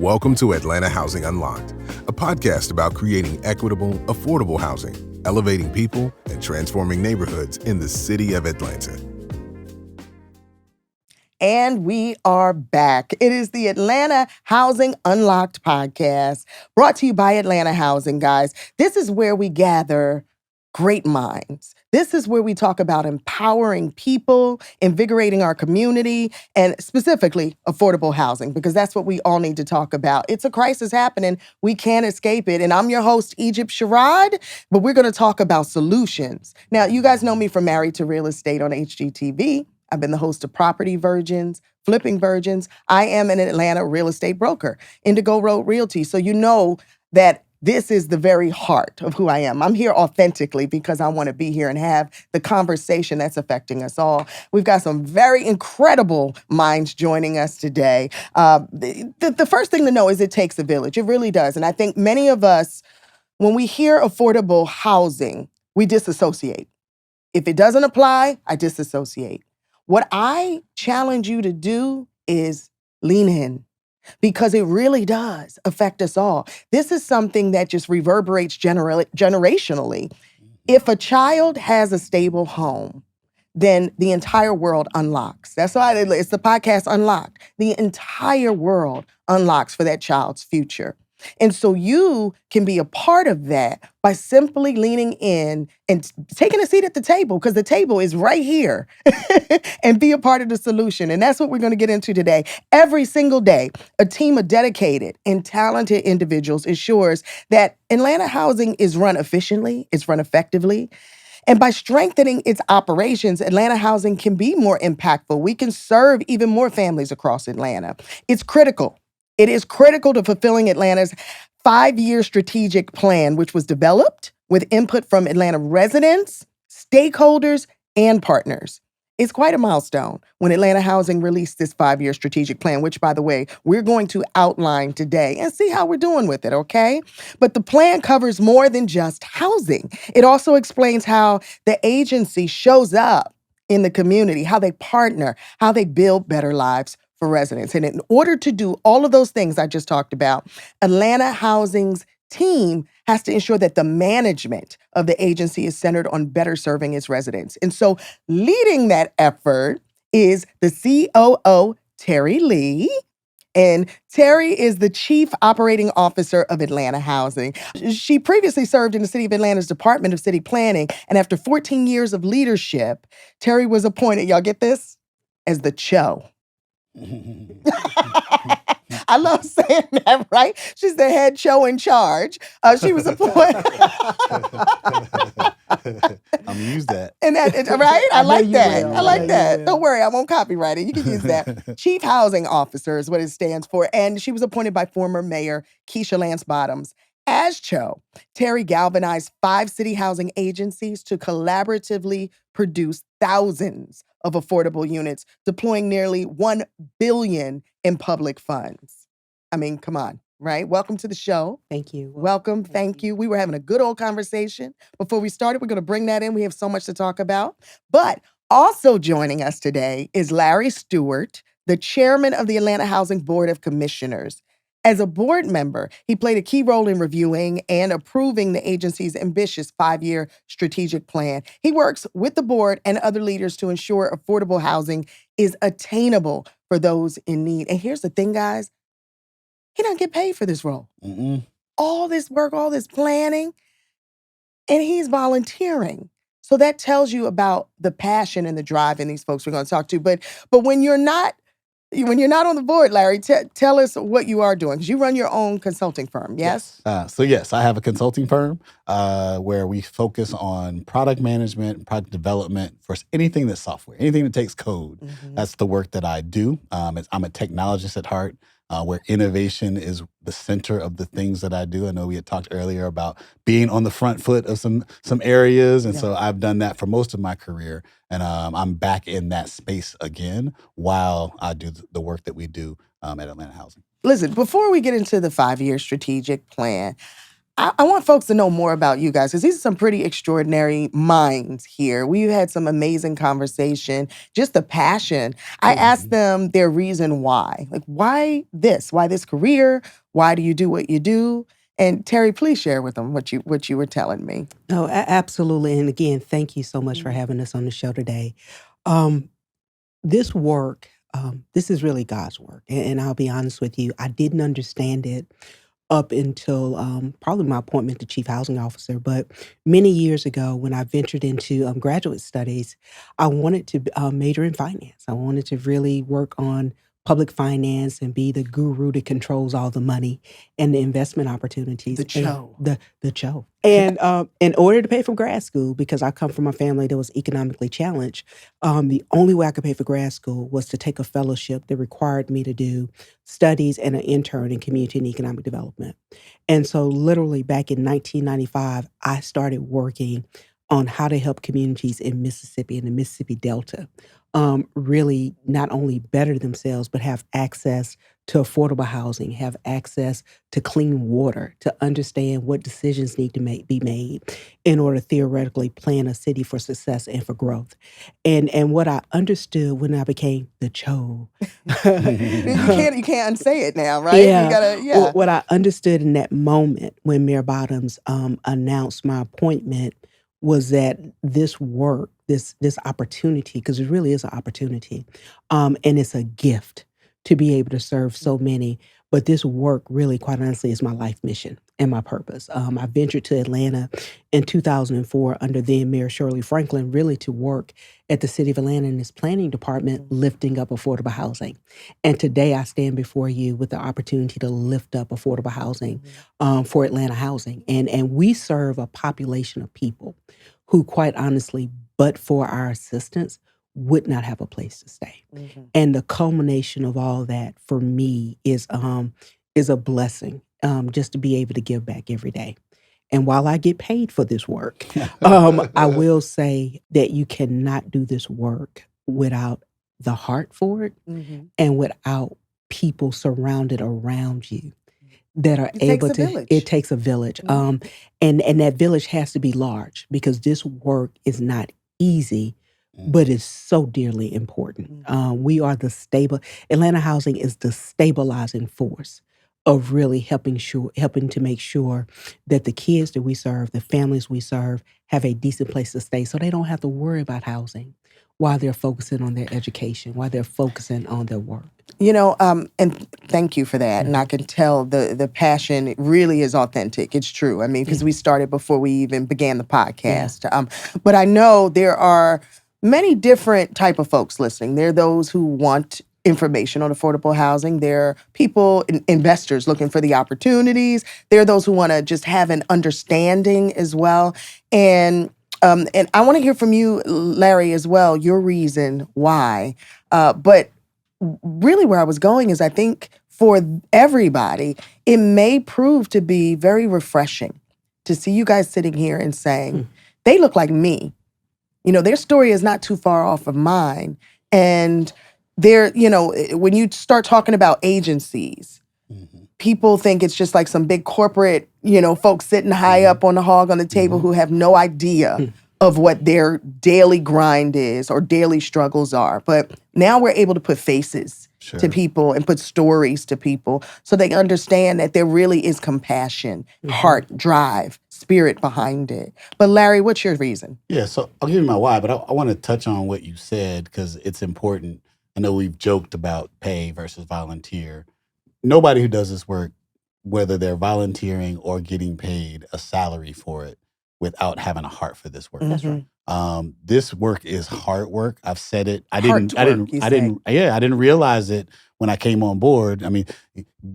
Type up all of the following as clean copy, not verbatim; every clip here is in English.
Welcome to Atlanta Housing Unlocked, a podcast about creating equitable, affordable housing, elevating people, and transforming neighborhoods in the city of Atlanta. And we are back. It is the Atlanta Housing Unlocked podcast, brought to you by Atlanta Housing, guys. This is where we gather great minds. This is where we talk about empowering people, invigorating our community, and specifically affordable housing, because that's what we all need to talk about. It's a crisis happening. We can't escape it. And I'm your host, Egypt Sherrod, but we're going to talk about solutions. Now, you guys know me from Married to Real Estate on HGTV. I've been the host of Property Virgins, Flipping Virgins. I am an Atlanta real estate broker, Indigo Road Realty. So you know that this is the very heart of who I am. I'm here authentically because I want to be here and have the conversation that's affecting us all. We've got some very incredible minds joining us today. The first thing to know is it takes a village. It really does. And I think many of us, when we hear affordable housing, we disassociate. If it doesn't apply, I disassociate. What I challenge you to do is lean in, because it really does affect us all. This is something that just reverberates generationally. If a child has a stable home, then the entire world unlocks. That's why it's the podcast Unlocked. The entire world unlocks for that child's future. And so you can be a part of that by simply leaning in and taking a seat at the table, because the table is right here, and be a part of the solution. And that's what we're going to get into today. Every single day, a team of dedicated and talented individuals ensures that Atlanta Housing is run efficiently, it's run effectively. And by strengthening its operations, Atlanta Housing can be more impactful. We can serve even more families across Atlanta. It's critical. It is critical to fulfilling Atlanta's 5-year strategic plan, which was developed with input from Atlanta residents, stakeholders, and partners. It's quite a milestone when Atlanta Housing released this 5-year strategic plan, which, by the way, we're going to outline today and see how we're doing with it, okay? But the plan covers more than just housing. It also explains how the agency shows up in the community, how they partner, how they build better lives for residents. And in order to do all of those things I just talked about, Atlanta Housing's team has to ensure that the management of the agency is centered on better serving its residents. And so leading that effort is the COO, Terri Lee. And Terri is the Chief Operating Officer of Atlanta Housing. She previously served in the City of Atlanta's Department of City Planning. And after 14 years of leadership, Terri was appointed, y'all get this, as the CHO. I love saying that, right? She's the head CHO in charge. She was appointed. I'm gonna use that. And that, right? I like that. will. I like I know you that. will. Don't worry, I won't copyright it. You can use that. Chief Housing Officer is what it stands for. And she was appointed by former Mayor Keisha Lance Bottoms. As CHO, Terri galvanized 5 city housing agencies to collaboratively produce thousands of affordable units, deploying nearly $1 billion in public funds. I mean, come on, right? Welcome to the show. Thank you. Welcome. Thank you. We were having a good old conversation. Before we started, we're going to bring that in. We have so much to talk about. But also joining us today is Larry Stewart, the chairman of the Atlanta Housing Board of Commissioners. As a board member, he played a key role in reviewing and approving the agency's ambitious 5-year strategic plan. He works with the board and other leaders to ensure affordable housing is attainable for those in need. And here's the thing, guys. He doesn't get paid for this role. All this work, all this planning, and he's volunteering. So that tells you about the passion and the drive in these folks we're going to talk to. But when you're not on the board, Larry, tell us what you are doing, because you run your own consulting firm, yes? Yes, I have a consulting firm where we focus on product management, product development for anything that's software, anything that takes code. Mm-hmm. That's the work that I do. I'm a technologist at heart, where innovation is the center of the things that I do. I know we had talked earlier about being on the front foot of some areas, and so I've done that for most of my career. And I'm back in that space again while I do the work that we do at Atlanta Housing. Listen, before we get into the 5-year strategic plan, I want folks to know more about you guys because these are some pretty extraordinary minds here. We've had some amazing conversation, just the passion. I asked them their reason why. Like, why this? Why this career? Why do you do what you do? And Terri, please share with them what you were telling me. Oh, absolutely. And again, thank you so much for having us on the show today. Um, this work, this is really God's work. And I'll be honest with you, I didn't understand it up until probably my appointment to chief housing officer. But many years ago, when I ventured into graduate studies, I wanted to major in finance. I wanted to really work on public finance and be the guru that controls all the money and the investment opportunities. The Cho. The Cho. And in order to pay for grad school, because I come from a family that was economically challenged, the only way I could pay for grad school was to take a fellowship that required me to do studies and an intern in community and economic development. And so literally back in 1995, I started working on how to help communities in Mississippi and the Mississippi Delta really not only better themselves, but have access to affordable housing, have access to clean water, to understand what decisions need to be made in order to theoretically plan a city for success and for growth. And what I understood when I became the Cho. You can't unsay it now, right? Yeah. You gotta, What I understood in that moment when Mayor Bottoms announced my appointment was that this work, this opportunity, because it really is an opportunity, and it's a gift to be able to serve so many. But this work really, quite honestly, is my life mission and my purpose. I ventured to Atlanta in 2004 under then Mayor Shirley Franklin, really to work at the City of Atlanta in its planning department, lifting up affordable housing. And today I stand before you with the opportunity to lift up affordable housing for Atlanta Housing. And we serve a population of people who, quite honestly, but for our assistance, would not have a place to stay. And the culmination of all that for me is a blessing, just to be able to give back every day. And while I get paid for this work, I will say that you cannot do this work without the heart for it and without people surrounded around you that are able to. It takes a village. And that village has to be large because this work is not easy, but it's so dearly important. We are Atlanta Housing is the stabilizing force of really helping to make sure that the kids that we serve, the families we serve, have a decent place to stay so they don't have to worry about housing while they're focusing on their education, while they're focusing on their work. And thank you for that. And I can tell the passion really is authentic. It's true. I mean, because we started before we even began the podcast. But I know there are many different type of folks listening. There are those who want information on affordable housing. There are people, investors looking for the opportunities. There are those who want to just have an understanding as well. And I want to hear from you, Larry, as well, your reason why. But really where I was going is I think for everybody, it may prove to be very refreshing to see you guys sitting here and saying, they look like me. Their story is not too far off of mine. And when you start talking about agencies, people think it's just like some big corporate, folks sitting high up on the hog on the table who have no idea of what their daily grind is or daily struggles are. But now we're able to put faces to people and put stories to people so they understand that there really is compassion, heart, drive, spirit behind it. But Larry, what's your reason? Yeah, so I'll give you my why, but I want to touch on what you said because it's important. I know we've joked about pay versus volunteer. Nobody who does this work, whether they're volunteering or getting paid a salary for it, without having a heart for this work. That's right. This work is hard work. I've said it. I Heart didn't realize it when I came on board. I mean,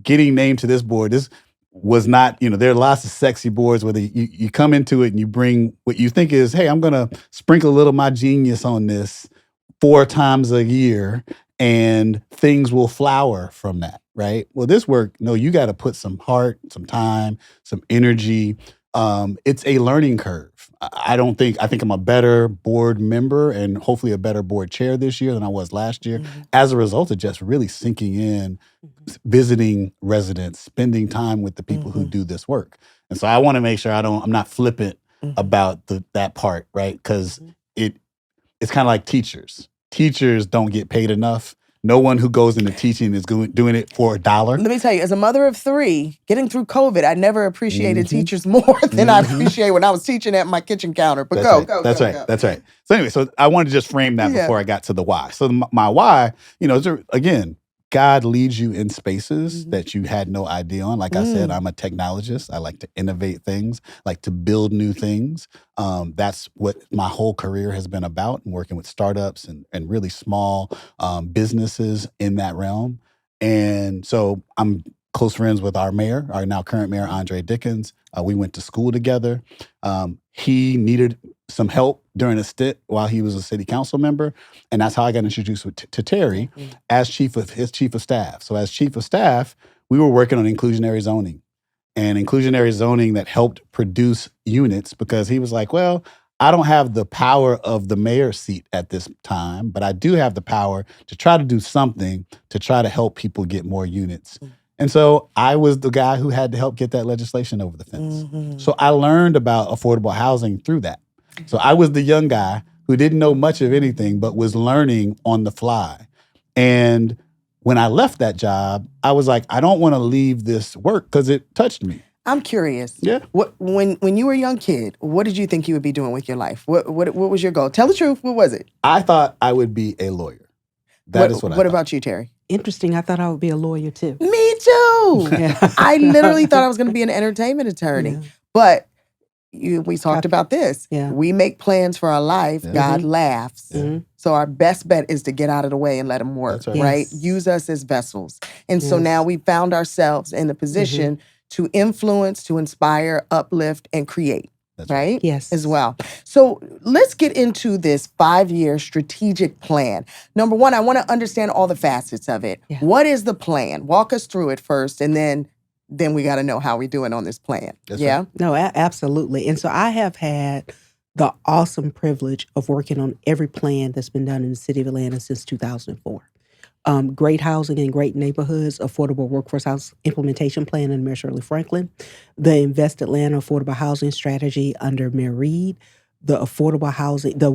getting named to this board, this was not, there are lots of sexy boards where you come into it and you bring what you think is, hey, I'm going to sprinkle a little of my genius on this 4 times a year and things will flower from that, right? Well, this work, no, you got to put some heart, some time, some energy. It's a learning curve. I think I'm a better board member and hopefully a better board chair this year than I was last year as a result of just really sinking in, visiting residents, spending time with the people who do this work. And so I want to make sure I'm not flippant about that part, right? Because it's kind of like teachers. Teachers don't get paid enough. No one who goes into teaching is doing it for $1. Let me tell you, as a mother of 3, getting through COVID, I never appreciated teachers more than I appreciate when I was teaching at my kitchen counter. But That's right. So anyway, so I wanted to just frame that before I got to the why. So my why, is again, God leads you in spaces that you had no idea on. Like I said, I'm a technologist. I like to innovate things, like to build new things. That's what my whole career has been about, working with startups and really small businesses in that realm. And so I'm close friends with our mayor, our now current mayor, Andre Dickens. We went to school together. He needed some help during a stint while he was a city council member. And that's how I got introduced to Terri as chief of staff. So as chief of staff, we were working on inclusionary zoning that helped produce units, because he was like, well, I don't have the power of the mayor's seat at this time, but I do have the power to try to do something to try to help people get more units. And so I was the guy who had to help get that legislation over the fence. So I learned about affordable housing through that. So I was the young guy who didn't know much of anything, but was learning on the fly. And when I left that job, I was like, I don't want to leave this work because it touched me. I'm curious. Yeah. When you were a young kid, what did you think you would be doing with your life? What was your goal? Tell the truth. What was it? I thought I would be a lawyer. That is what I thought. What about you, Terri? Interesting. I thought I would be a lawyer too. Me too. I literally thought I was going to be an entertainment attorney. But we talked about this. We make plans for our life. God laughs. So our best bet is to get out of the way and let him work, right? Use us as vessels. And so now we found ourselves in a position to influence, to inspire, uplift, and create. Right? Yes. As well. So let's get into this 5-year strategic plan. Number one, I want to understand all the facets of it. What is the plan? Walk us through it first, and then we got to know how we're doing on this plan. Right. No, absolutely. And so I have had the awesome privilege of working on every plan that's been done in the city of Atlanta since 2004. Great housing in great neighborhoods, affordable workforce house implementation plan under Mayor Shirley Franklin, the Invest Atlanta affordable housing strategy under Mayor Reed, the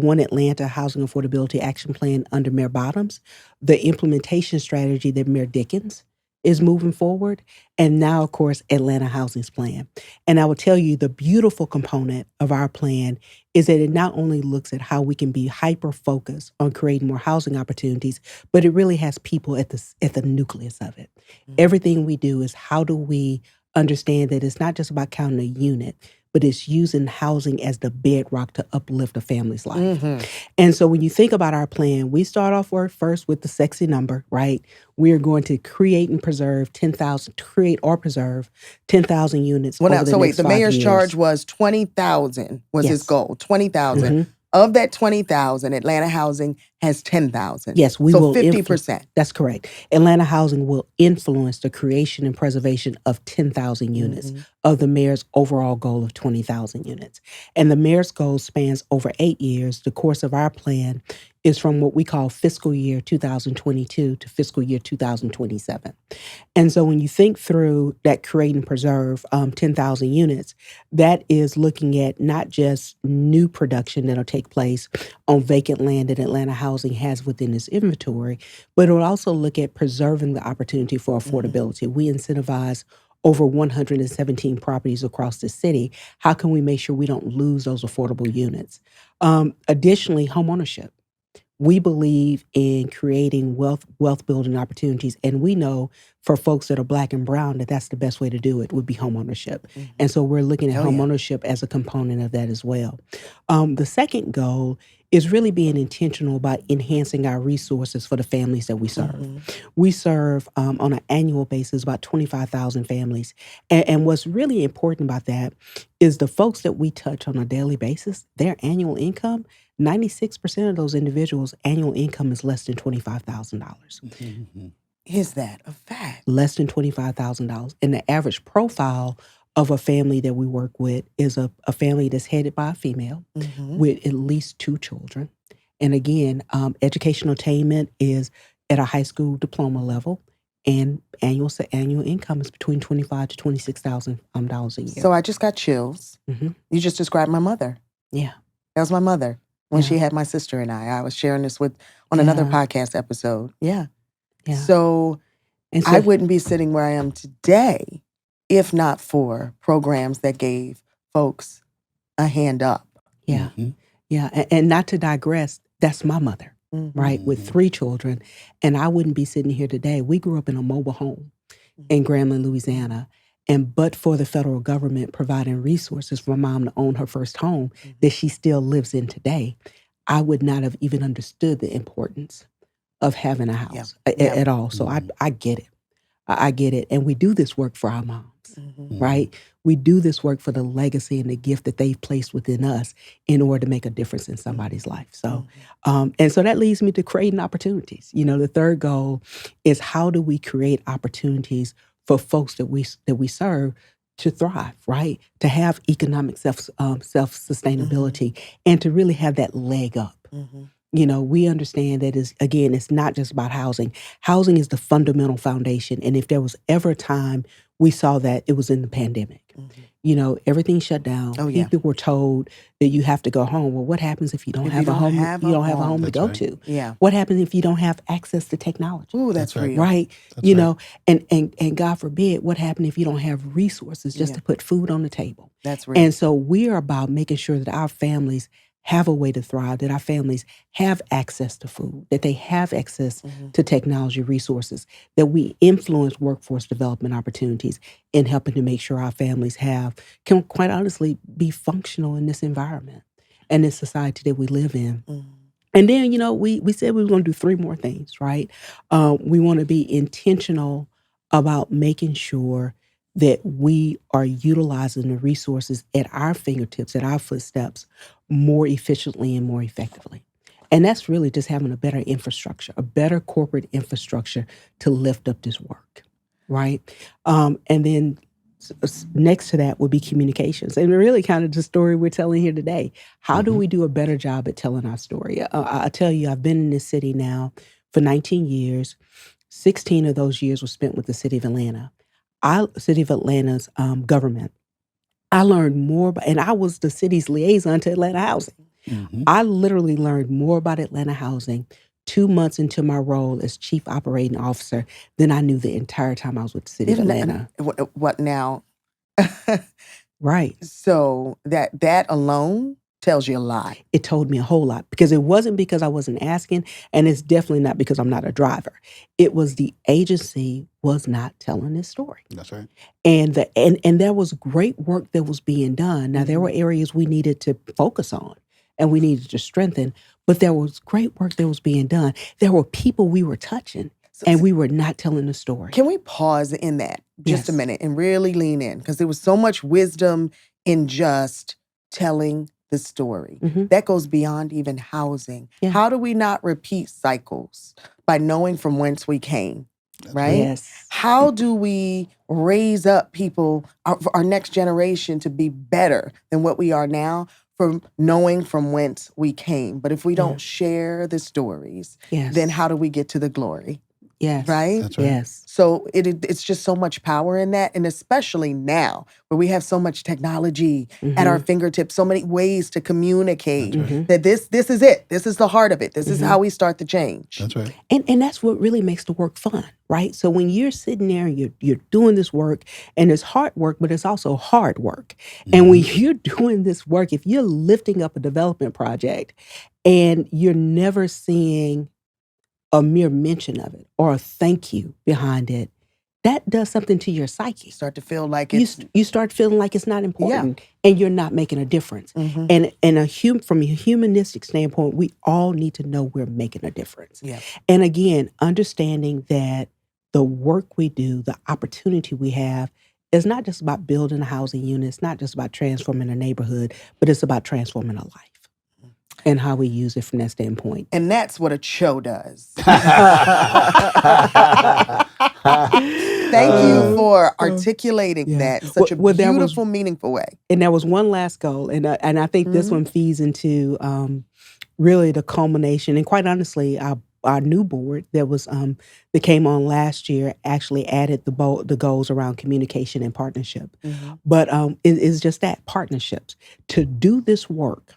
One Atlanta housing affordability action plan under Mayor Bottoms, the implementation strategy that Mayor Dickens is moving forward, and now, of course, Atlanta Housing's plan. And I will tell you, the beautiful component of our plan is that it not only looks at how we can be hyper-focused on creating more housing opportunities, but it really has people at the nucleus of it. Everything we do is how do we understand that it's not just about counting a unit, but it's using housing as the bedrock to uplift a family's life. And so when you think about our plan, we start off first with the sexy number, right? We are going to create or preserve 10,000 units. The mayor's charge was 20,000 was his goal, 20,000. Of that 20,000, Atlanta Housing has 10,000. Yes, we will. 50%. That's correct. Atlanta Housing will influence the creation and preservation of 10,000 units of the mayor's overall goal of 20,000 units. And the mayor's goal spans over 8 years. The course of our plan is from what we call fiscal year 2022 to fiscal year 2027. And so when you think through that create and preserve 10,000 units, that is looking at not just new production that'll take place on vacant land that Atlanta Housing has within its inventory, but it will also look at preserving the opportunity for affordability. We incentivize over 117 properties across the city. How can we make sure we don't lose those affordable units? Additionally, homeownership. We believe in creating wealth building opportunities, and we know for folks that are Black and brown that that's the best way to do it would be homeownership. And so we're looking at homeownership as a component of that as well. The second goal is really being intentional about enhancing our resources for the families that we serve. We serve on an annual basis about 25,000 families. And what's really important about that is the folks that we touch on a daily basis, their annual income, 96% of those individuals' annual income is less than $25,000. Is that a fact? Less than $25,000. And the average profile of a family that we work with is a family that's headed by a female with at least 2 children. And again, educational attainment is at a high school diploma level, and annual income is between $25,000 to $26,000 a year. So I just got chills. You just described my mother. Yeah. That was my mother when Yeah. she had my sister and I. I was sharing this on another podcast episode. Yeah. Yeah. So And I wouldn't be sitting where I am today if not for programs that gave folks a hand up. Yeah. Yeah. And not to digress, that's my mother, right? With 3 children. And I wouldn't be sitting here today. We grew up in a mobile home in Grambling, Louisiana. And but for the federal government providing resources for mom to own her first home that she still lives in today, I would not have even understood the importance of having a house at all. So I get it. I get it. And we do this work for our moms, right? We do this work for the legacy and the gift that they've placed within us in order to make a difference in somebody's life. So, and so that leads me to creating opportunities. You know, the third goal is how do we create opportunities for folks that we serve to thrive, right? To have economic self-sustainability and to really have that leg up. You know, we understand that it's not just about housing. Housing is the fundamental foundation. And if there was ever a time we saw that, it was in the pandemic. You know, everything shut down. People were told that you have to go home. Well, what happens if you don't have a home? You don't have a home to go to. Yeah. What happens if you don't have access to technology? Ooh, that's real. Right. You know, and God forbid, what happens if you don't have resources just to put food on the table? That's real. And so we are about making sure that our families have a way to thrive, that our families have access to food, that they have access to technology resources, that we influence workforce development opportunities in helping to make sure our families can quite honestly be functional in this environment and this society that we live in. And then, you know, we said we were going to do 3 more things, right? We want to be intentional about making sure that we are utilizing the resources at our fingertips, at our footsteps, more efficiently and more effectively. And that's really just having a better infrastructure, a better corporate infrastructure to lift up this work, right? And then next to that would be communications. And really kind of the story we're telling here today. How do we do a better job at telling our story? I tell you, I've been in this city now for 19 years. 16 of those years were spent with the city of Atlanta. City of Atlanta's government. I learned more, and I was the city's liaison to Atlanta Housing. I literally learned more about Atlanta Housing 2 months into my role as Chief Operating Officer than I knew the entire time I was with the city of Atlanta. What now? Right. So that alone tells you a lot. It told me a whole lot because it wasn't because I wasn't asking, and it's definitely not because I'm not a driver. It was the agency was not telling this story. That's right. And there was great work that was being done. Now, there were areas we needed to focus on and we needed to strengthen, but there was great work that was being done. There were people we were touching and we were not telling the story. Can we pause in that just a minute and really lean in? Because there was so much wisdom in just telling the story. That goes beyond even housing. Yeah. How do we not repeat cycles by knowing from whence we came? Right? Yes. How do we raise up people, our next generation, to be better than what we are now from knowing from whence we came? But if we don't share the stories, then how do we get to the glory? Yes. Right? That's right. Yes. So it's just so much power in that. And especially now where we have so much technology at our fingertips, so many ways to communicate that this is it. This is the heart of it. This is how we start the change. That's right. And that's what really makes the work fun, right? So when you're sitting there and you're doing this work, and it's hard work, but it's also hard work. And when you're doing this work, if you're lifting up a development project and you're never seeing a mere mention of it or a thank you behind it, that does something to your psyche. You start to feel like it's... You start feeling like it's not important and you're not making a difference. And from a humanistic standpoint, we all need to know we're making a difference. Yeah. And again, understanding that the work we do, the opportunity we have, is not just about building a housing unit. It's not just about transforming a neighborhood, but it's about transforming a life. And how we use it from that standpoint. And that's what a show does. Thank you for articulating that in such a Well, that was, beautiful, meaningful way. and there was one last goal, and I think this one feeds into really the culmination. And quite honestly, our new board that came on last year actually added the goals around communication and partnership. But it is just that, partnerships, to do this work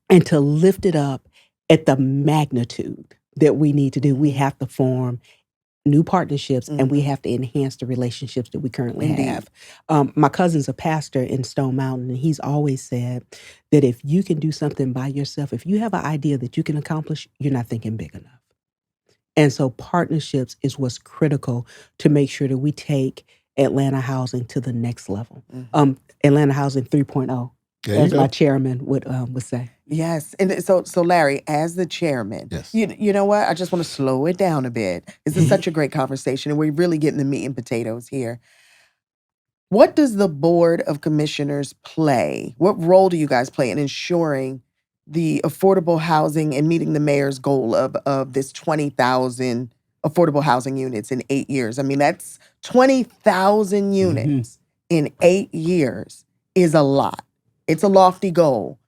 and to lift it up at the magnitude that we need to do. We have to form new partnerships, and we have to enhance the relationships that we currently have. My cousin's a pastor in Stone Mountain, and he's always said that if you can do something by yourself, if you have an idea that you can accomplish, you're not thinking big enough. And so partnerships is what's critical to make sure that we take Atlanta Housing to the next level. Atlanta Housing 3.0, as my chairman would say. Yes. And so Larry, as the chairman, you know what? I just want to slow it down a bit. This is such a great conversation, and we're really getting the meat and potatoes here. What does the Board of Commissioners play? What role do you guys play in ensuring the affordable housing and meeting the mayor's goal of this 20,000 affordable housing units in 8 years? I mean, that's 20,000 units in 8 years is a lot. It's a lofty goal.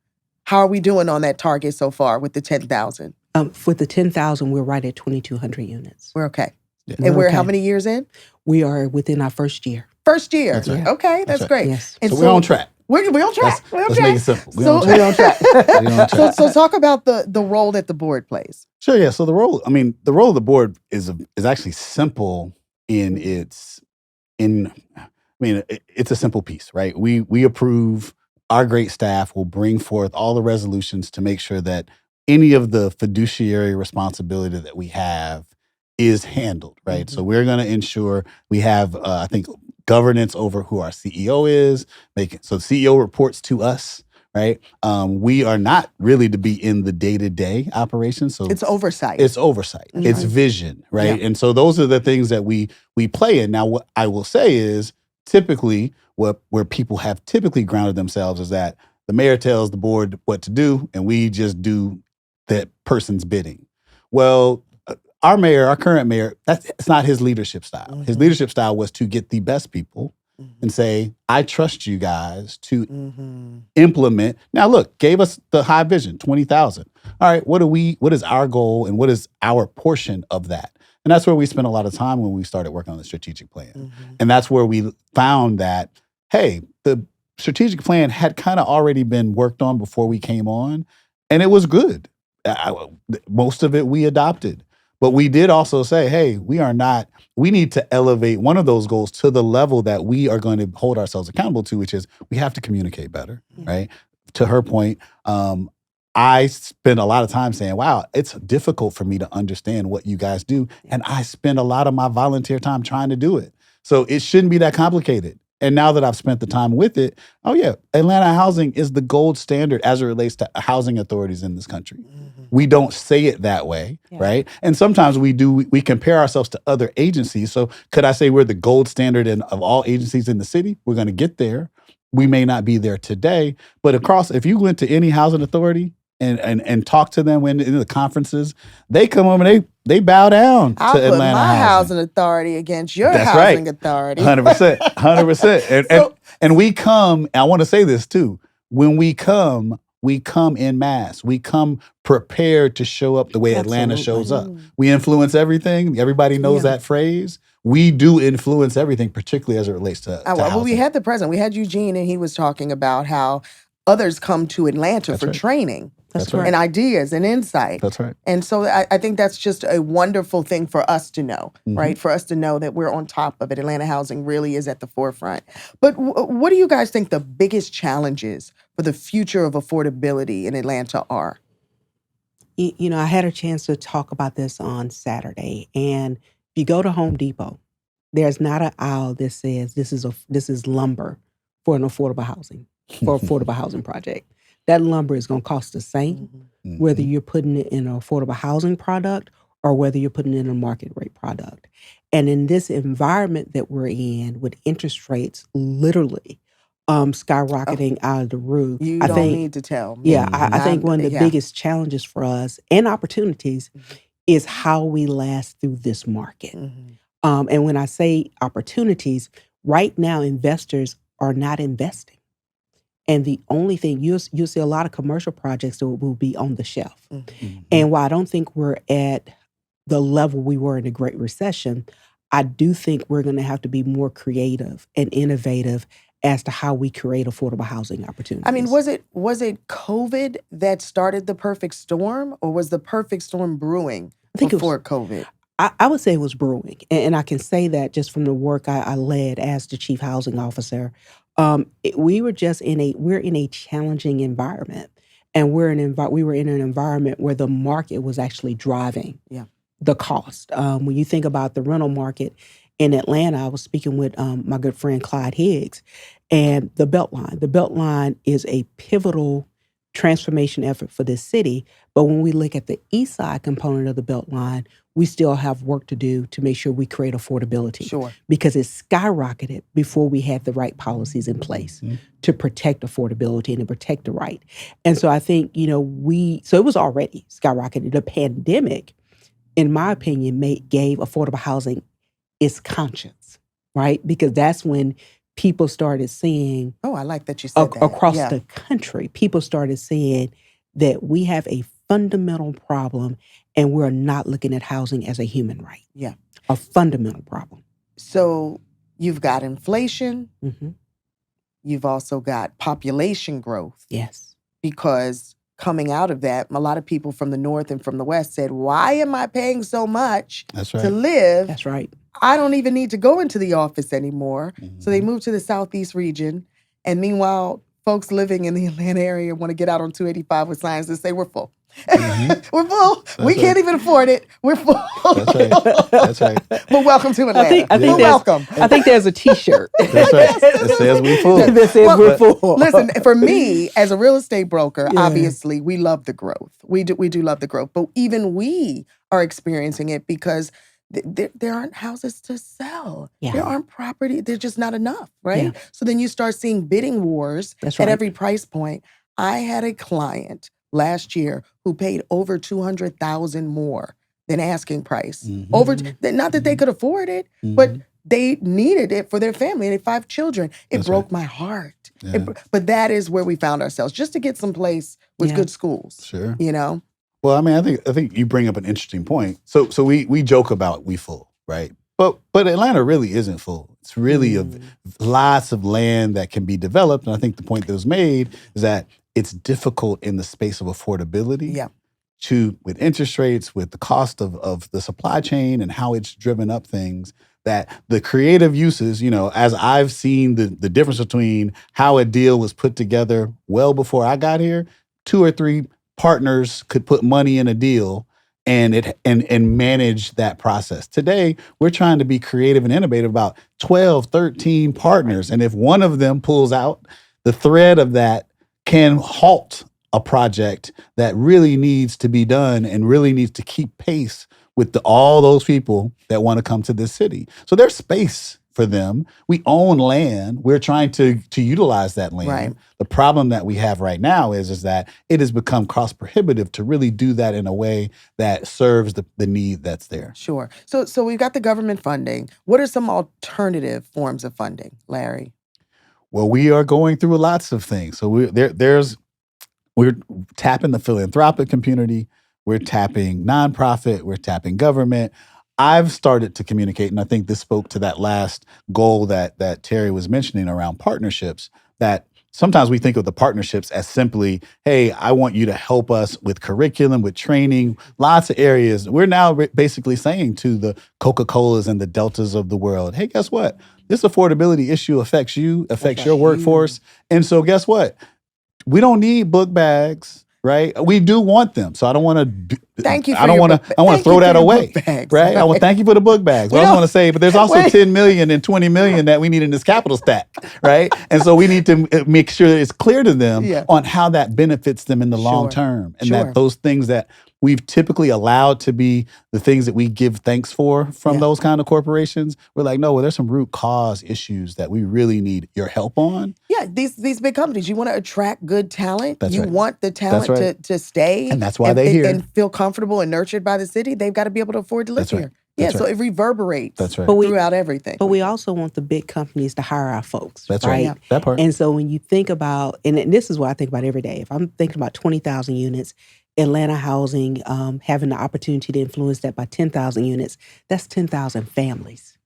How are we doing on that target so far with the 10,000? For the 10,000, we're right at 2,200 units. We're okay. Yeah. And we're how many years in? We are within our first year. First year. That's right. Okay, that's great. Yes. And so we're on track. We're on track. Let's make it simple. We're on track. So talk about the role that the board plays. Sure, yeah. So the role of the board is actually simple it's a simple piece, right? We approve. Our great staff will bring forth all the resolutions to make sure that any of the fiduciary responsibility that we have is handled, right? So we're going to ensure we have, I think, governance over who our CEO is. So the CEO reports to us, right? We are not really to be in the day-to-day operations. So it's oversight. It's oversight. It's vision, right? Yeah. And so those are the things that we play in. Now, what I will say is typically where people have typically grounded themselves is that the mayor tells the board what to do, and we just do that person's bidding. Well, our current mayor, it's not his leadership style. His leadership style was to get the best people and say, I trust you guys to implement. Now, look, gave us the high vision, 20,000. All right, what is our goal and what is our portion of that? And that's where we spent a lot of time when we started working on the strategic plan. And that's where we found that, hey, the strategic plan had kind of already been worked on before we came on, and it was good. Most of it we adopted. But we did also say, hey, we need to elevate one of those goals to the level that we are going to hold ourselves accountable to, which is we have to communicate better, right? To her point, I spend a lot of time saying, wow, it's difficult for me to understand what you guys do. And I spend a lot of my volunteer time trying to do it. So it shouldn't be that complicated. And now that I've spent the time with it, Atlanta Housing is the gold standard as it relates to housing authorities in this country. We don't say it that way, right? And sometimes we compare ourselves to other agencies. So could I say we're the gold standard of all agencies in the city? We're going to get there. We may not be there today, but if you went to any housing authority and talk to them in the conferences, they come over and they bow down to Atlanta Housing. I'll put my housing authority against your housing authority. 100%. And we come, I want to say this too, when we come en masse. We come prepared to show up the way Atlanta shows up. We influence everything. Everybody knows that phrase. We do influence everything, particularly as it relates to housing. Well, we had the president. We had Eugene, and he was talking about how others come to Atlanta for training. That's right. And ideas and insight. That's right. And so I think that's just a wonderful thing for us to know, right? For us to know that we're on top of it. Atlanta Housing really is at the forefront. But what do you guys think the biggest challenges for the future of affordability in Atlanta are? You know, I had a chance to talk about this on Saturday. And if you go to Home Depot, there's not an aisle that says this is lumber for an affordable housing project. That lumber is going to cost the same, whether you're putting it in an affordable housing product or whether you're putting it in a market rate product. And in this environment that we're in, with interest rates literally skyrocketing out of the roof, I don't need to tell me. Yeah, I think one of the biggest challenges for us and opportunities is how we last through this market. And when I say opportunities, right now investors are not investing. And the only thing you'll see a lot of commercial projects that will be on the shelf. Mhm. And while I don't think we're at the level we were in the Great Recession, I do think we're going to have to be more creative and innovative as to how we create affordable housing opportunities. I mean, was it COVID that started the perfect storm, or was the perfect storm brewing I think before COVID? I would say it was brewing, and I can say that just from the work I led as the chief housing officer. We were just we're in a challenging environment, and we were in an environment where the market was actually driving Yeah. the cost. When you think about the rental market in Atlanta, I was speaking with my good friend Clyde Higgs, and the Beltline. The Beltline is a pivotal transformation effort for this city. But when we look at the east side component of the Beltline, we still have work to do to make sure we create affordability. Sure. Because it skyrocketed before we had the right policies in place to protect affordability and to protect the right. And so I think, so it was already skyrocketed. The pandemic, in my opinion, gave affordable housing its conscience, right? Because that's when people started seeing. Oh, I like that you said that. Across Yeah. the country, people started seeing that we have a fundamental problem and we're not looking at housing as a human right. Yeah. A fundamental problem. So you've got inflation. Mm-hmm. You've also got population growth. Yes. Because coming out of that, a lot of people from the North and from the West said, why am I paying so much to live? That's right. I don't even need to go into the office anymore. Mm-hmm. So they moved to the Southeast region. And meanwhile, folks living in the Atlanta area want to get out on 285 with signs that say we're full. Mm-hmm. We're full. We can't even afford it. We're full. That's right. That's right. But welcome to Atlanta. I think welcome. I think there's a T-shirt. That's right. It says we full. That says we're full. Listen, for me, as a real estate broker, obviously we love the growth. We do love the growth. But even we are experiencing it because there aren't houses to sell. Yeah. There aren't property. There's just not enough, right? Yeah. So then you start seeing bidding wars That's at right. every price point. I had a client last year who paid over $200,000 more than asking price. Mm-hmm. Not that they could afford it, but they needed it for their family. They had 5 children. It broke my heart. Yeah. But that is where we found ourselves, just to get someplace with good schools. Sure. Well, I mean, I think you bring up an interesting point. So we joke about we full, right? But Atlanta really isn't full. It's really lots of land that can be developed. And I think the point that was made is that it's difficult in the space of affordability. Yeah. With interest rates, with the cost of the supply chain and how it's driven up things, that the creative uses, as I've seen the difference between how a deal was put together well before I got here, 2 or 3 partners could put money in a deal and manage that process. Today, we're trying to be creative and innovative about 12, 13 partners. And if one of them pulls out, the thread of that can halt a project that really needs to be done and really needs to keep pace with all those people that want to come to this city. So there's space for them. We own land. We're trying to utilize that land. Right. The problem that we have right now is that it has become cost prohibitive to really do that in a way that serves the need that's there. Sure. So we've got the government funding. What are some alternative forms of funding, Larry? Well, we are going through lots of things. So we're tapping the philanthropic community. We're tapping nonprofit. We're tapping government. I've started to communicate, and I think this spoke to that last goal that Terri was mentioning around partnerships, that sometimes we think of the partnerships as simply, hey, I want you to help us with curriculum, with training, lots of areas. We're now basically saying to the Coca-Colas and the Deltas of the world, hey, guess what? This affordability issue affects you, affects your workforce. And so guess what? We don't need book bags, right? We do want them. So I don't want to. Thank you. I want to throw that away, right? I want thank you for the book bags. But I want to say, but there's also 10 million and 20 million that we need in this capital stack, right? And so we need to make sure that it's clear to them on how that benefits them in the long term, and that those things that we've typically allowed to be the things that we give thanks for from those kind of corporations, we're like, no, well, there's some root cause issues that we really need your help on. Yeah, these big companies, you want to attract good talent. That's you right. want the talent to stay. And that's why they're here. And feel comfortable and nurtured by the city. They've got to be able to afford to live That's right. here. Yeah, so it reverberates That's right. throughout everything. But we also want the big companies to hire our folks. That's right. Yeah. That part. And so when you think about, and this is what I think about every day. If I'm thinking about 20,000 units, Atlanta Housing having the opportunity to influence that by 10,000 units, that's 10,000 families,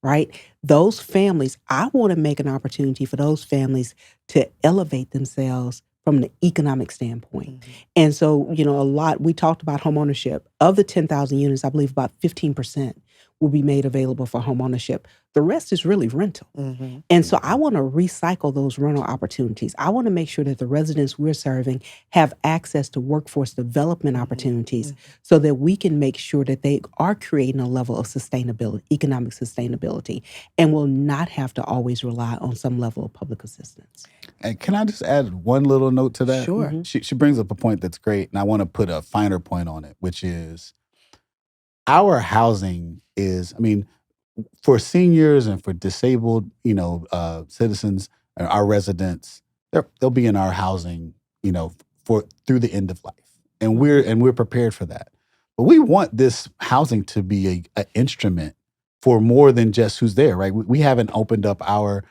right? Those families, I want to make an opportunity for those families to elevate themselves from an economic standpoint. Mm-hmm. And so, we talked about home ownership. Of the 10,000 units, I believe about 15% will be made available for home ownership. The rest is really rental. Mm-hmm. And so I want to recycle those rental opportunities. I want to make sure that the residents we're serving have access to workforce development opportunities so that we can make sure that they are creating a level of sustainability, economic sustainability, and will not have to always rely on some level of public assistance. And can I just add one little note to that? Sure. She brings up a point that's great, and I want to put a finer point on it, which is our housing is, for seniors and for disabled, citizens, our residents, they'll be in our housing, through the end of life, and we're prepared for that. But we want this housing to be an instrument for more than just who's there, right? We haven't opened up our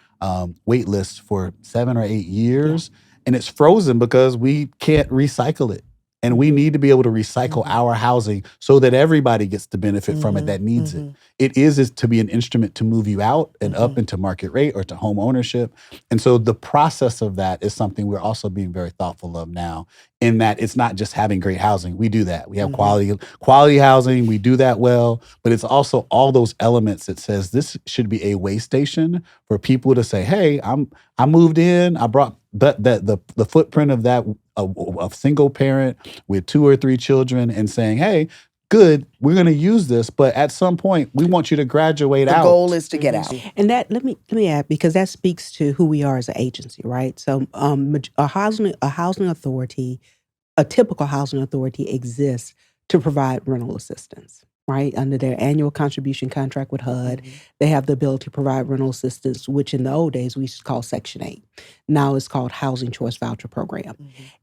wait list for 7 or 8 years, and it's frozen because we can't recycle it. And we need to be able to recycle our housing so that everybody gets the benefit from it that needs it. It is to be an instrument to move you out and up into market rate or to home ownership. And so the process of that is something we're also being very thoughtful of now, in that it's not just having great housing. We do that. We have quality housing. We do that well. But it's also all those elements that says this should be a way station for people to say, hey, I moved in. I brought the footprint of that a single parent with 2 or 3 children and saying, hey, good, we're going to use this, but at some point we want you to graduate out. The goal is to get out. And that let me add, because that speaks to who we are as an a right? So a housing authority, a typical housing authority exists to provide rental assistance, right? Under their annual contribution contract with HUD, they have the ability to provide rental assistance, which in the old days we used to call Section 8. Now it's called Housing Choice Voucher Program.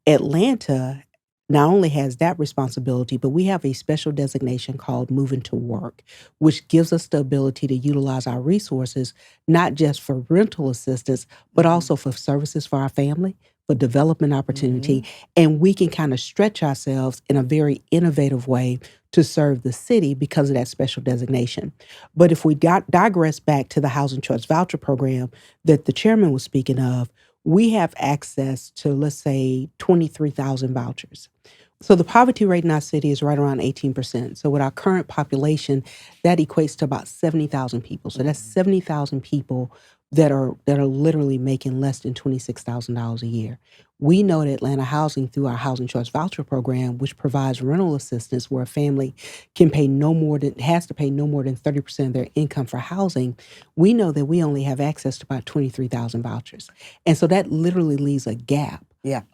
Atlanta not only has that responsibility, but we have a special designation called Moving to Work, which gives us the ability to utilize our resources, not just for rental assistance, but also for services for our family, for development opportunity. And we can kind of stretch ourselves in a very innovative way to serve the city because of that special designation. But if we digress back to the Housing Choice Voucher Program that the chairman was speaking of, we have access to, let's say, 23,000 vouchers. So the poverty rate in our city is right around 18%. So with our current population, that equates to about 70,000 people. So that's 70,000 people that are literally making less than $26,000 a year. We know that Atlanta Housing, through our Housing Choice Voucher Program, which provides rental assistance where a family has to pay no more than 30% of their income for housing, we know that we only have access to about 23,000 vouchers. And so that literally leaves a gap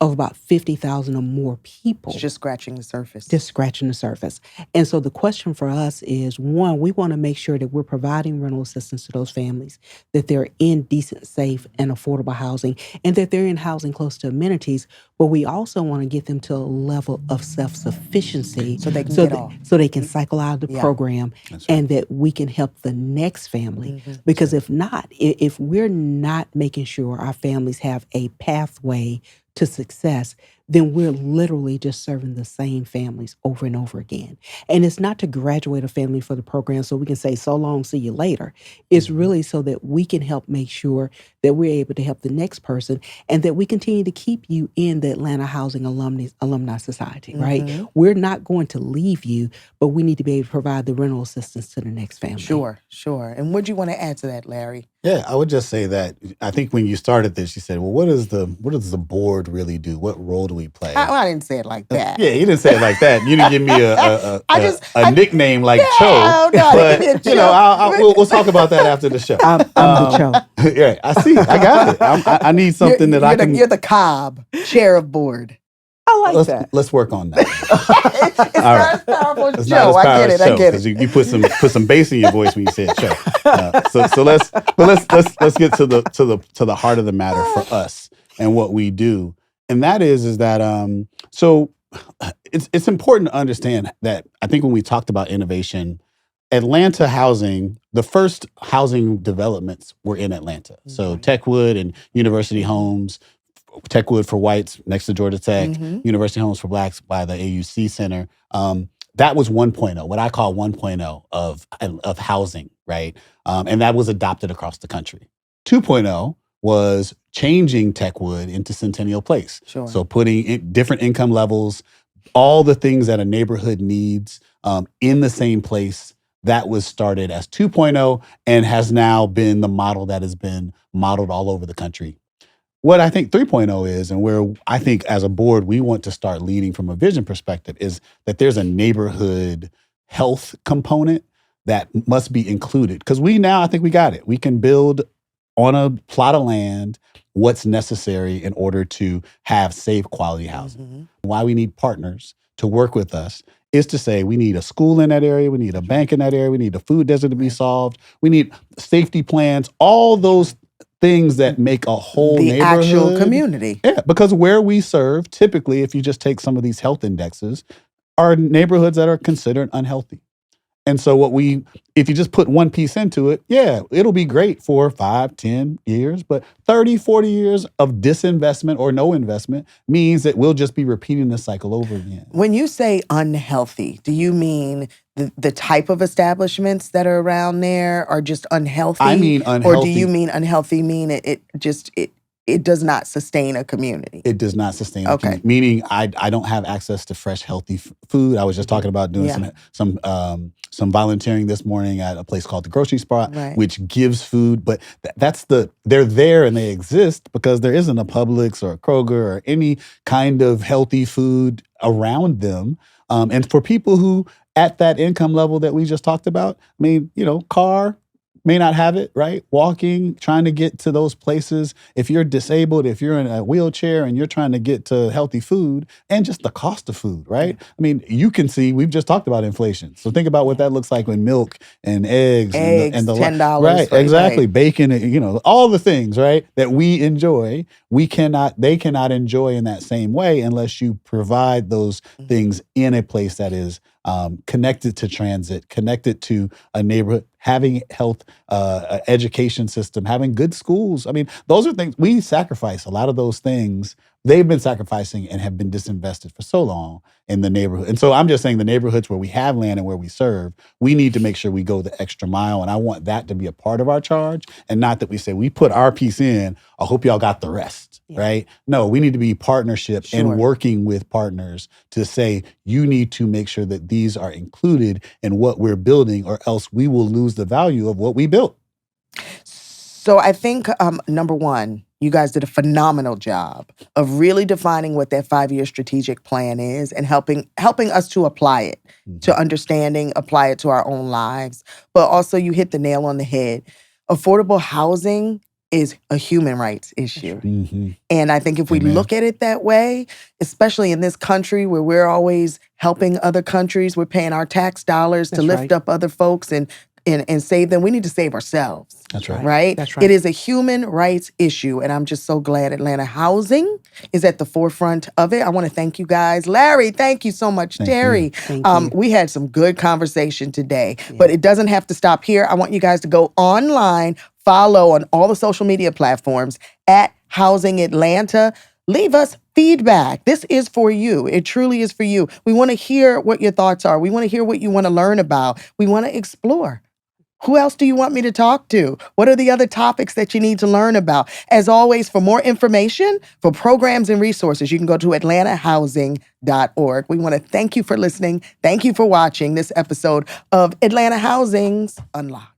of about 50,000 or more people. It's just scratching the surface. Just scratching the surface. And so the question for us is, one, we want to make sure that we're providing rental assistance to those families, that they're in decent, safe, and affordable housing, and that they're in housing close to amenities. But we also want to get them to a level of self-sufficiency so they can get off. So they can cycle out of the program, and that we can help the next family. Because if not, if we're not making sure our families have a pathway to success, then we're literally just serving the same families over and over again. And it's not to graduate a family for the program so we can say, so long, see you later. It's really so that we can help make sure that we're able to help the next person, and that we continue to keep you in the Atlanta Housing Alumni Society, right? We're not going to leave you, but we need to be able to provide the rental assistance to the next family. Sure. And what do you want to add to that, Larry? Yeah, I would just say that I think when you started this, you said, well, what does the board really do? What role do we play? I didn't say it like that. Yeah, you didn't say it like that. You didn't give me a nickname like Cho. But we'll talk about that after the show. I'm the Cho. Yeah, I see. I got it. I need something I can. You're the Cobb, chair of board. I like that. Let's work on that. It's not as powerful as Joe. I get it. Because you put some bass in your voice when you said Joe. So let's get to the heart of the matter for us and what we do, and that is that so it's important to understand that I think when we talked about innovation, Atlanta Housing, the first housing developments were in Atlanta. So Techwood and University Homes, Techwood for whites next to Georgia Tech, University Homes for blacks by the AUC Center. That was 1.0, what I call 1.0 of housing, right? And that was adopted across the country. 2.0 was changing Techwood into Centennial Place. Sure. So putting in different income levels, all the things that a neighborhood needs in the same place. That was started as 2.0 and has now been the model that has been modeled all over the country. What I think 3.0 is, and where I think as a board we want to start leading from a vision perspective, is that there's a neighborhood health component that must be included. Because I think we got it. We can build on a plot of land what's necessary in order to have safe quality housing. Why we need partners to work with us is to say we need a school in that area, we need a bank in that area, we need a food desert to be solved, we need safety plans, all those things that make a whole the neighborhood. Actual community. Yeah, because where we serve, typically, if you just take some of these health indexes, are neighborhoods that are considered unhealthy. And so if you just put one piece into it, yeah, it'll be great for 5, 10 years, but 30, 40 years of disinvestment or no investment means that we'll just be repeating this cycle over again. When you say unhealthy, do you mean the type of establishments that are around there are just unhealthy? I mean unhealthy. Or do you mean unhealthy mean it does not sustain a community? It does not sustain a community. Meaning I don't have access to fresh, healthy food. I was just talking about doing some volunteering this morning at a place called the Grocery Spot, which gives food. But they're there and they exist because there isn't a Publix or a Kroger or any kind of healthy food around them. And for people who at that income level that we just talked about, I mean, car may not have it, right? Walking, trying to get to those places. If you're disabled, if you're in a wheelchair and you're trying to get to healthy food, and just the cost of food, right? I mean, you can see, we've just talked about inflation. So think about what that looks like when milk and eggs and the $10. Right, exactly. Bacon, all the things, right, that we enjoy, they cannot enjoy in that same way unless you provide those things in a place that is connected to transit, connected to a neighborhood, having health, education system, having good schools. I mean, those are things we sacrifice. A lot of those things they've been sacrificing and have been disinvested for so long in the neighborhood. And so I'm just saying the neighborhoods where we have land and where we serve, we need to make sure we go the extra mile. And I want that to be a part of our charge, and not that we say we put our piece in, I hope y'all got the rest, right? No, we need to be partnership and working with partners to say, you need to make sure that these are included in what we're building, or else we will lose the value of what we built. So I think, number one, you guys did a phenomenal job of really defining what that 5-year strategic plan is and helping us to apply it, to understanding, apply it to our own lives. But also you hit the nail on the head. Affordable housing is a human rights issue. And I think if we look at it that way, especially in this country where we're always helping other countries, we're paying our tax dollars to lift up other folks and save them. We need to save ourselves. That's right. Right? That's right. It is a human rights issue, and I'm just so glad Atlanta Housing is at the forefront of it. I want to thank you guys. Larry, thank you so much. Terri, Thank you. we had some good conversation today, but it doesn't have to stop here. I want you guys to go online, follow on all the social media platforms at Housing Atlanta. Leave us feedback. This is for you. It truly is for you. We want to hear what your thoughts are. We want to hear what you want to learn about. We want to explore. Who else do you want me to talk to? What are the other topics that you need to learn about? As always, for more information, for programs and resources, you can go to atlantahousing.org. We want to thank you for listening. Thank you for watching this episode of Atlanta Housing's Unlocked.